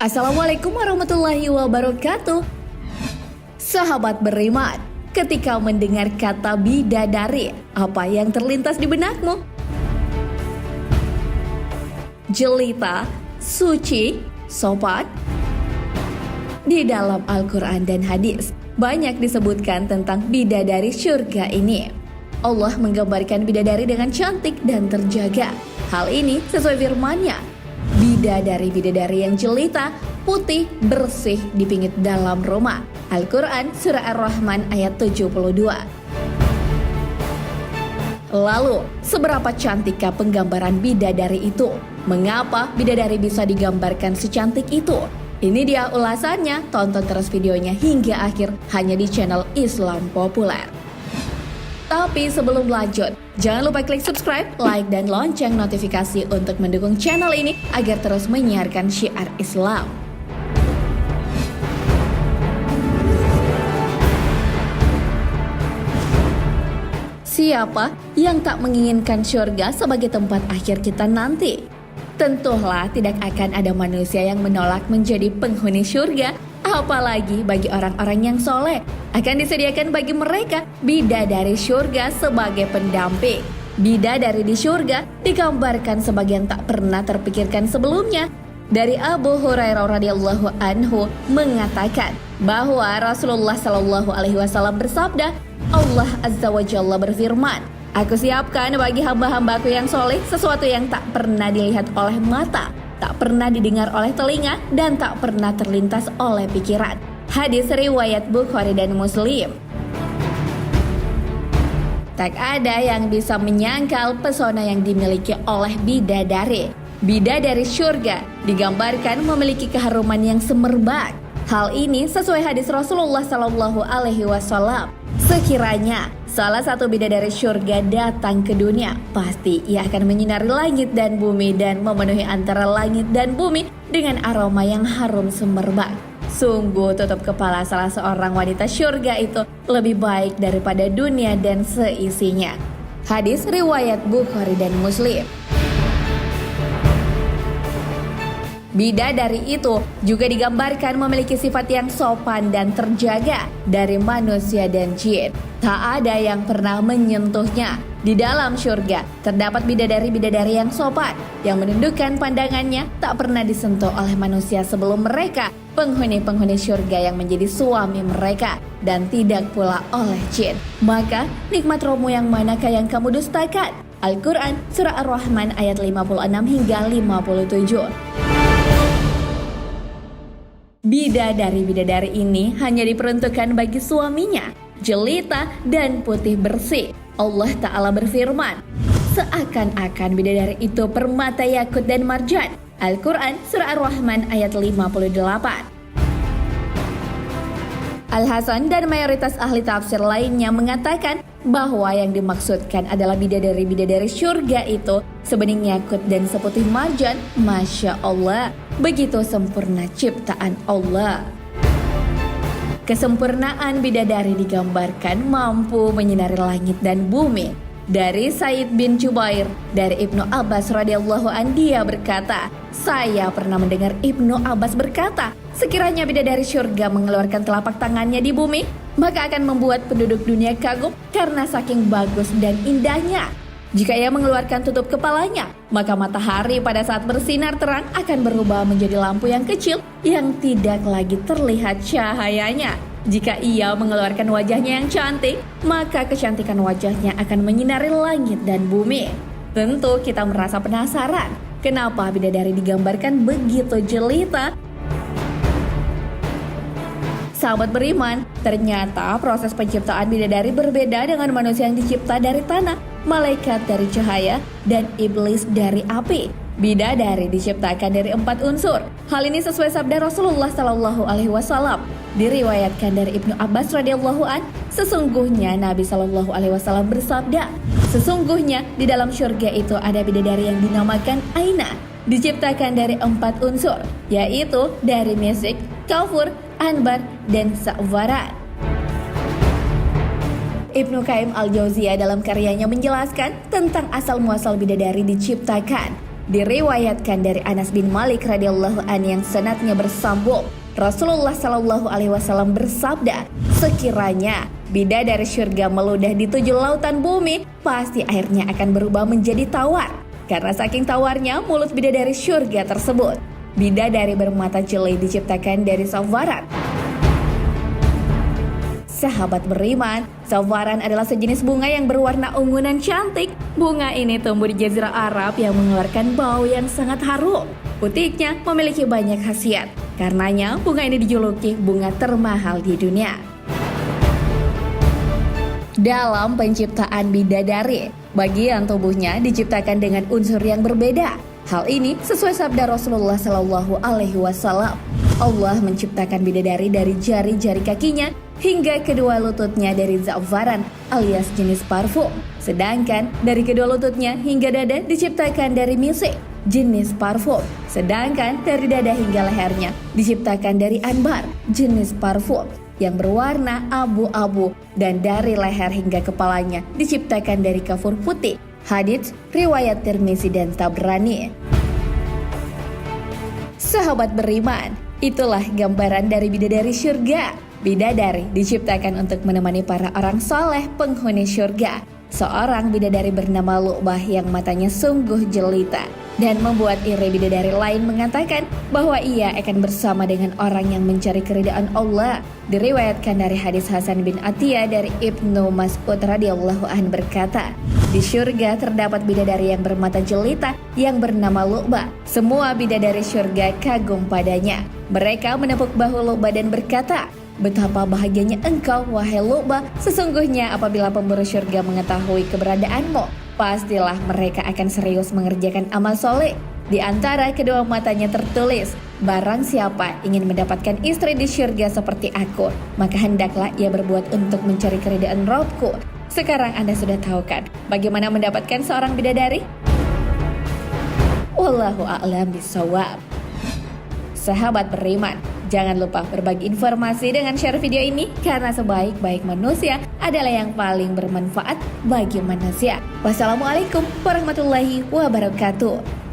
Assalamualaikum warahmatullahi wabarakatuh. Sahabat beriman, ketika mendengar kata bidadari, apa yang terlintas di benakmu? Jelita, suci, sopan? Di dalam Al-Quran dan hadis, banyak disebutkan tentang bidadari syurga ini. Allah menggambarkan bidadari dengan cantik dan terjaga. Hal ini sesuai firman-Nya. Bidadari-bidadari yang jelita, putih, bersih dipingit dalam rumah. Al-Quran Surah Ar-Rahman ayat 72. Lalu, seberapa cantikkah penggambaran bidadari itu? Mengapa bidadari bisa digambarkan secantik itu? Ini dia ulasannya, tonton terus videonya hingga akhir hanya di channel Islam Populer. Tapi sebelum lanjut, jangan lupa klik subscribe, like, dan lonceng notifikasi untuk mendukung channel ini agar terus menyiarkan syiar Islam. Siapa yang tak menginginkan surga sebagai tempat akhir kita nanti? Tentulah tidak akan ada manusia yang menolak menjadi penghuni surga, apalagi bagi orang-orang yang soleh. Akan disediakan bagi mereka bidadari surga sebagai pendamping. Bidadari di surga digambarkan sebagai yang tak pernah terpikirkan sebelumnya. Dari Abu Hurairah radhiyallahu anhu mengatakan bahwa Rasulullah Shallallahu alaihi wasallam bersabda, Allah Azza wa Jalla berfirman, Aku siapkan bagi hamba-hambaku yang soleh sesuatu yang tak pernah dilihat oleh mata, tak pernah didengar oleh telinga, dan tak pernah terlintas oleh pikiran. Hadis riwayat Bukhari dan Muslim. Tak ada yang bisa menyangkal pesona yang dimiliki oleh bidadari. Bidadari syurga digambarkan memiliki keharuman yang semerbak. Hal ini sesuai hadis Rasulullah Shallallahu alaihi wasallam. Sekiranya salah satu bidadari syurga datang ke dunia, pasti ia akan menyinari langit dan bumi dan memenuhi antara langit dan bumi dengan aroma yang harum semerbak. Sungguh tutup kepala salah seorang wanita syurga itu lebih baik daripada dunia dan seisinya. Hadis riwayat Bukhari dan Muslim. Bidadari itu juga digambarkan memiliki sifat yang sopan dan terjaga dari manusia dan jin. Tak ada yang pernah menyentuhnya. Di dalam surga terdapat bidadari-bidadari yang sopan, yang menundukkan pandangannya tak pernah disentuh oleh manusia sebelum mereka, penghuni-penghuni surga yang menjadi suami mereka, dan tidak pula oleh jin. Maka nikmat rohmu yang manakah yang kamu dustakan? Al-Quran Surah Ar-Rahman ayat 56 hingga 57. Bidadari-bidadari ini hanya diperuntukkan bagi suaminya, jelita dan putih bersih. Allah Ta'ala berfirman, seakan-akan bidadari itu permata yakut dan marjan. Al-Quran Surah Ar-Rahman ayat 58. Al-Hasan dan mayoritas ahli tafsir lainnya mengatakan bahwa yang dimaksudkan adalah bidadari-bidadari syurga itu sebening yakut dan seputih marjan. Masya Allah, begitu sempurna ciptaan Allah. Kesempurnaan bidadari digambarkan mampu menyinari langit dan bumi. Dari Said bin Jubair, dari Ibnu Abbas radhiyallahu anhu, dia berkata, saya pernah mendengar Ibnu Abbas berkata, sekiranya bidadari syurga mengeluarkan telapak tangannya di bumi, maka akan membuat penduduk dunia kagum karena saking bagus dan indahnya. Jika ia mengeluarkan tutup kepalanya, maka matahari pada saat bersinar terang akan berubah menjadi lampu yang kecil yang tidak lagi terlihat cahayanya. Jika ia mengeluarkan wajahnya yang cantik, maka kecantikan wajahnya akan menyinari langit dan bumi. Tentu kita merasa penasaran, kenapa bidadari digambarkan begitu jelita? Sahabat beriman, ternyata proses penciptaan bidadari berbeda dengan manusia yang dicipta dari tanah, malaikat dari cahaya, dan iblis dari api. Bidadari diciptakan dari 4 unsur. Hal ini sesuai sabda Rasulullah Shallallahu alaihi wasallam. Diriwayatkan dari Ibnu Abbas radhiyallahu an, sesungguhnya Nabi Shallallahu alaihi wasallam bersabda, sesungguhnya di dalam syurga itu ada bidadari yang dinamakan Aina, diciptakan dari 4 unsur, yaitu dari misik, kafur, anbar, dan sa'faran. Ibnu Qayyim al-Jauziyah dalam karyanya menjelaskan tentang asal-muasal bidadari diciptakan. Diriwayatkan dari Anas bin Malik radhiyallahu anhu yang sanadnya bersambung, Rasulullah Shallallahu Alaihi Wasallam bersabda, sekiranya bidadari surga meludah di 7 lautan bumi, pasti airnya akan berubah menjadi tawar. Karena saking tawarnya mulut bidadari surga tersebut. Bidadari bermata jeli diciptakan dari safaran. Sahabat beriman, safaran adalah sejenis bunga yang berwarna ungu dan cantik. Bunga ini tumbuh di Jazirah Arab yang mengeluarkan bau yang sangat harum. Utiknya memiliki banyak khasiat. Karenanya bunga ini dijuluki bunga termahal di dunia. Dalam penciptaan bidadari, bagian tubuhnya diciptakan dengan unsur yang berbeda. Hal ini sesuai sabda Rasulullah Shallallahu Alaihi Wasallam. Allah menciptakan bidadari dari jari-jari kakinya hingga kedua lututnya dari za'faran alias jenis parfum. Sedangkan dari kedua lututnya hingga dada diciptakan dari misik, jenis parfum. Sedangkan dari dada hingga lehernya diciptakan dari anbar, jenis parfum yang berwarna abu-abu, dan dari leher hingga kepalanya diciptakan dari kafur putih. Hadits riwayat Tirmizi dan Tabrani. Sahabat beriman, itulah gambaran dari bidadari surga. Bidadari diciptakan untuk menemani para orang soleh penghuni surga. Seorang bidadari bernama Lu'bah yang matanya sungguh jelita dan membuat iri bidadari lain mengatakan bahwa ia akan bersama dengan orang yang mencari keridaan Allah. Diriwayatkan dari hadis Hasan bin Atiyah dari Ibnu Mas'ud radhiyallahu anhu berkata, di surga terdapat bidadari yang bermata jelita yang bernama Lu'bah. Semua bidadari surga kagum padanya. Mereka menepuk bahu Lu'bah dan berkata, betapa bahagianya engkau, wahai Lu'bah. Sesungguhnya apabila pemburu surga mengetahui keberadaanmu, pastilah mereka akan serius mengerjakan amal soleh. Di antara kedua matanya tertulis, barang siapa ingin mendapatkan istri di surga seperti aku, maka hendaklah ia berbuat untuk mencari keridaan Rabbku. Sekarang Anda sudah tahu kan bagaimana mendapatkan seorang bidadari? Wallahu a'lam bishawab. Sahabat beriman, jangan lupa berbagi informasi dengan share video ini karena sebaik-baik manusia adalah yang paling bermanfaat bagi manusia. Wassalamualaikum warahmatullahi wabarakatuh.